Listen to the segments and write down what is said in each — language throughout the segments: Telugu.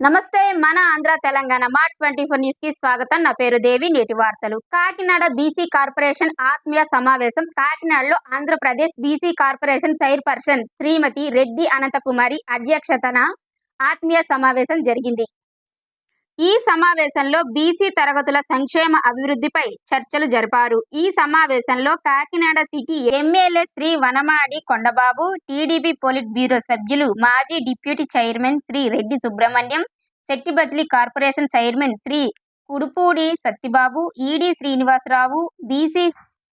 నమస్తే మన ఆంధ్ర తెలంగాణ మార్ట్ 24 న్యూస్ కి స్వాగతం. నా పేరు దేవి. నేటి వార్తలు. కాకినాడ బీసీ కార్పొరేషన్ ఆత్మీయ సమావేశం. కాకినాడలో ఆంధ్రప్రదేశ్ బీసీ కార్పొరేషన్ చైర్పర్సన్ శ్రీమతి రెడ్డి అనంతకుమారి అధ్యక్షతన ఆత్మీయ సమావేశం జరిగింది. ఈ సమావేశంలో బీసీ తరగతుల సంక్షేమ అభివృద్ధిపై చర్చలు జరిపారు. ఈ సమావేశంలో Kakinada city MLA Shri Vanamadi Kondababu, TDP politburo సభ్యులు, మాజీ deputy chairman Shri Reddy Subrahmanyam, Settibalija corporation chairman Shri Kudupudi Sattibabu, ED Srinivasarao, BC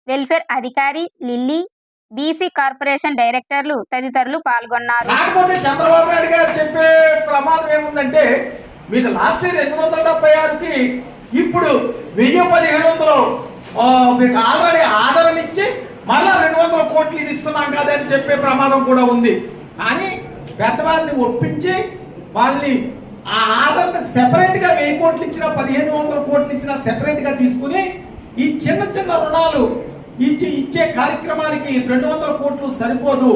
welfare అధికారి లిల్లీ, బీసీ కార్పొరేషన్ డైరెక్టర్లు తదితరులు పాల్గొన్నారు. చంద్రబాబు నాయుడు గారు చెప్పే ప్రమాదం ఏముందంటే, మీకు లాస్ట్ ఇయర్ 876కి ఇప్పుడు 1000-1700 మీకు ఆల్రెడీ ఆదరణ ఇచ్చి మళ్ళా 200 కోట్లు ఇది ఇస్తున్నాం కదా అని చెప్పే ప్రమాదం కూడా ఉంది. కానీ పెద్దవాళ్ళని ఒప్పించి వాళ్ళని ఆ ఆదరణ సెపరేట్ గా 1000 కోట్లు ఇచ్చినా 1500 కోట్లు ఇచ్చినా సెపరేట్ గా తీసుకుని ఈ చిన్న చిన్న రుణాలు ఇచ్చే కార్యక్రమానికి 200 కోట్లు సరిపోదు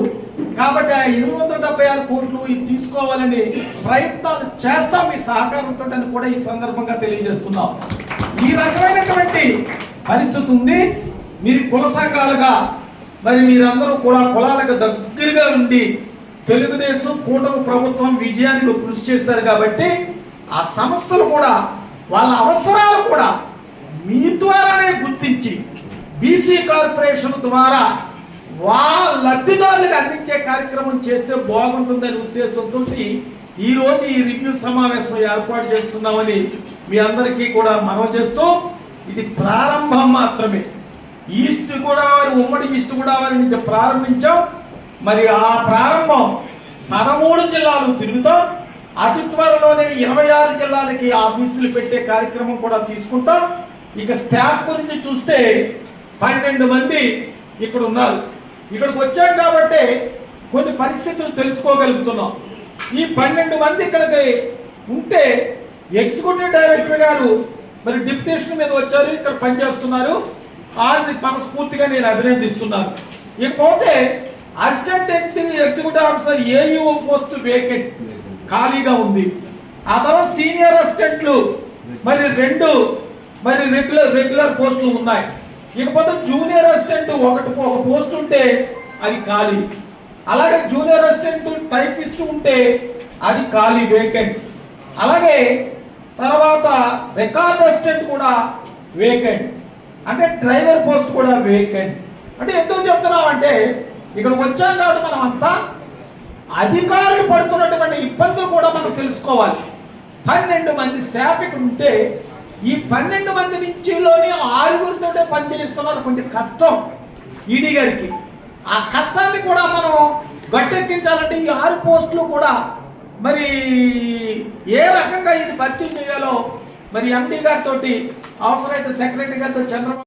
కాబట్టి ఆ 876 కోట్లు తీసుకోవాలని ప్రయత్నాలు చేస్తాం మీ సహకారంతో అని కూడా ఈ సందర్భంగా తెలియజేస్తున్నాం. ఈ రకమైనటువంటి పరిస్థితి ఉంది. మీరు కుల సంఘాలుగా మరి మీరందరూ కూడా కులాలకు దగ్గరగా ఉండి తెలుగుదేశం కూటమి ప్రభుత్వం విజయానికి కృషి చేశారు కాబట్టి ఆ సమస్యలు కూడా వాళ్ళ అవసరాలు కూడా మీ ద్వారానే గుర్తించి బీసీ కార్పొరేషన్ ద్వారా వాళ్ళ లబ్ధిదారులకు అందించే కార్యక్రమం చేస్తే బాగుంటుందనే ఉద్దేశంతో ఈ రోజు ఈ రివ్యూ సమావేశం ఏర్పాటు చేస్తున్నామని మీ అందరికీ కూడా మనవి చేస్తూ, ఇది ప్రారంభం మాత్రమే. ఈస్ట్ గోదావరి ఉమ్మడి ఈస్ట్ గోదావరి నుంచి ప్రారంభించాం. మరి ఆ ప్రారంభం 13 జిల్లాలు తిరుగుతాం. అతి త్వరలోనే 26 జిల్లాలకి ఆఫీసులు పెట్టే కార్యక్రమం కూడా తీసుకుంటాం. ఇక స్టాఫ్ గురించి చూస్తే 12 మంది ఇక్కడ ఉన్నారు. ఇక్కడికి వచ్చాం కాబట్టి కొన్ని పరిస్థితులు తెలుసుకోగలుగుతున్నాం. ఈ 12 మంది ఇక్కడికి ఉంటే ఎగ్జిక్యూటివ్ డైరెక్టర్ గారు మరి డిప్యూటేషన్ మీద వచ్చారు, ఇక్కడ పనిచేస్తున్నారు. వాళ్ళని మనస్ఫూర్తిగా నేను అభినందిస్తున్నాను. ఇకపోతే assistant executive officer AEO post vacant ఖాళీగా ఉంది. ఆ తర్వాత సీనియర్ అసిస్టెంట్లు మరి 2 మరి రెగ్యులర్ పోస్టులు ఉన్నాయి. ఇకపోతే జూనియర్ అసిస్టెంట్ ఒక పోస్ట్ ఉంటే అది ఖాళీ. అలాగే జూనియర్ అసిస్టెంట్ టైపిస్ట్ ఉంటే అది ఖాళీ వేకెంట్. అలాగే తర్వాత రికార్డ్ అసిస్టెంట్ కూడా వేకెంట్. అంటే డ్రైవర్ పోస్ట్ కూడా వేకెంట్. అంటే ఎందుకు చెప్తున్నామంటే ఇక్కడికి వచ్చాం కాబట్టి మనం అంతా అధికారులు పడుతున్నటువంటి ఇబ్బందులు కూడా మనం తెలుసుకోవాలి. 12 మంది స్టాఫ్ ఇక్కడ ఉంటే ఈ 12 మంది నుంచిలోని 6గురితో పనిచేస్తున్నారు. కొంచెం కష్టం ఈడీ గారికి. ఆ కష్టాన్ని కూడా మనం గట్టెక్కించాలంటే ఈ 6 పోస్టులు కూడా మరి ఏ రకంగా ఇది భర్తీ చేయాలో మరి ఎండీ గారితో అవసరమైతే సెక్రటరీ గారితో చంద్రబాబు